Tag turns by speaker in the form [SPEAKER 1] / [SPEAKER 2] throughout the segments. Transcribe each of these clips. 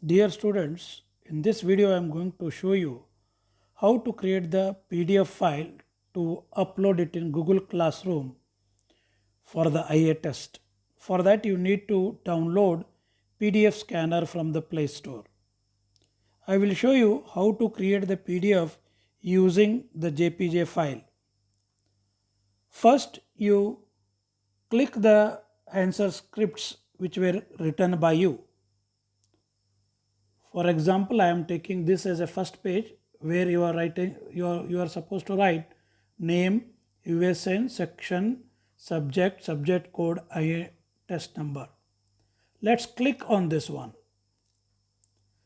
[SPEAKER 1] Dear students, in this video I am going to show you how to create the PDF file to upload it in Google Classroom for the IA test. For that you need to download PDF scanner from the Play Store. I will show you how to create the PDF using the JPG file. First you click the answer scripts which were written by you. For example, I am taking this as a first page where you are writing, you are supposed to write name, USN, section, subject code, IA test number. Let's click on this one.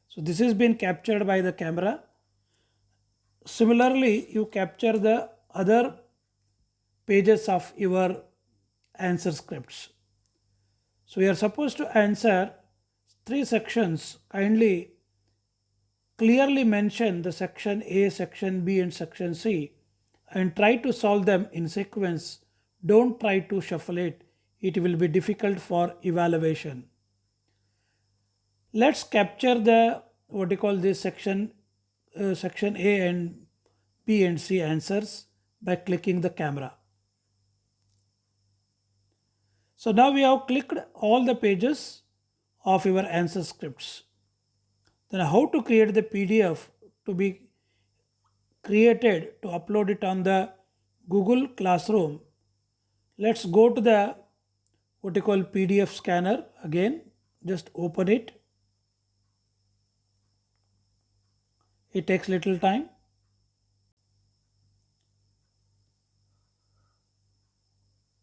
[SPEAKER 1] So this has been captured by the camera. Similarly, you capture the other pages of your answer scripts. So you are supposed to answer 3 sections. Kindly clearly mention the section A, section B and section C and try to solve them in sequence. Don't try to shuffle it. It will be difficult for evaluation. Let's capture the what you call this section A and B and C answers by clicking the camera. So now we have clicked all the pages of your answer scripts. Then how to create the PDF to be created to upload it on the Google Classroom. Let's go to the what you call PDF scanner again. Just open it. It takes little time.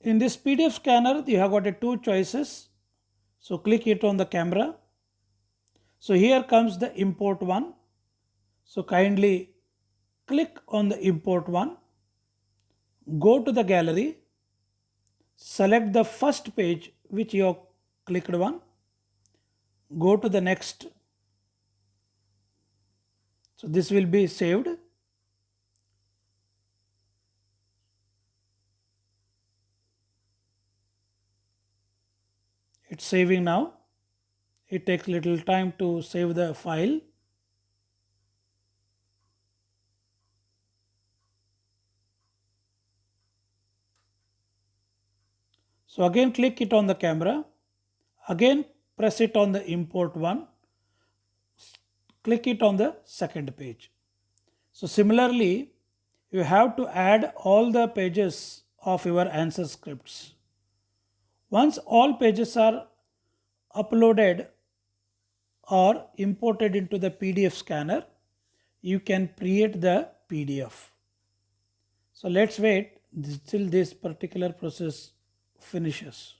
[SPEAKER 1] In this PDF scanner, you have got 2 choices. So click it on the camera. So here comes the import one. So kindly click on the import one. Go to the gallery. Select the first page which you have clicked one. Go to the next. So this will be saved. It's saving now. It takes little time to save the file. So again click it on the camera. Again press it on the import one. Click it on the second page. So similarly, you have to add all the pages of your answer scripts. Once all pages are uploaded or imported into the PDF scanner, you can create the PDF. So let's wait till this particular process finishes.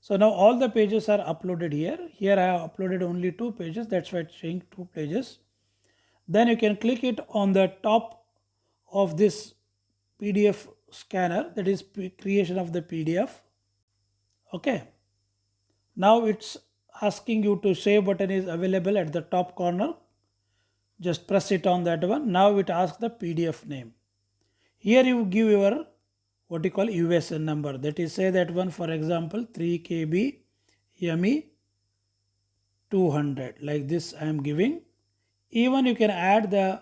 [SPEAKER 1] So now all the pages are uploaded here. Here I have uploaded only 2 pages. That's why it's showing 2 pages. Then you can click it on the top of this PDF scanner, that is creation of the PDF. Okay. Now it's asking you to save button is available at the top corner. Just press it on that one. Now it asks the PDF name. Here you give your what you call USN number. That is say that one, for example 3KB ME 200, like this I am giving. Even you can add the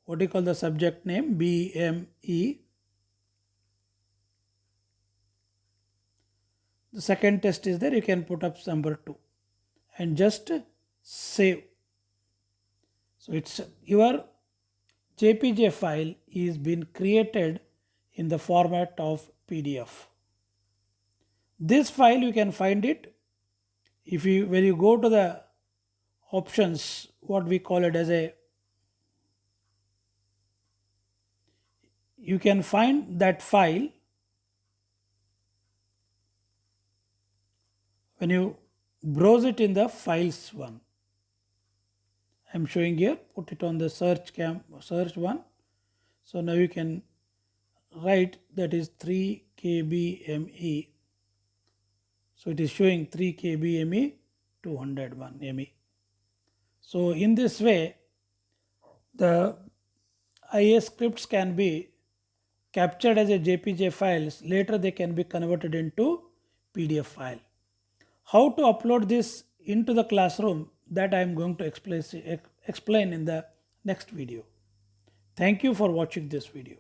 [SPEAKER 1] what you call the subject name BME. The second test is there, you can put up number 2 and just save. So it's your JPG file is been created in the format of PDF. This file you can find it if you when you go to the options, what we call it as a, you can find that file when you browse it in the files one. I'm showing here, put it on the search one. So now you can write that is 3KBME. So it is showing 3KBME 201 ME. So in this way, the IA scripts can be captured as a JPG files. Later they can be converted into PDF file. How to upload this into the classroom, that I am going to explain in the next video. Thank you for watching this video.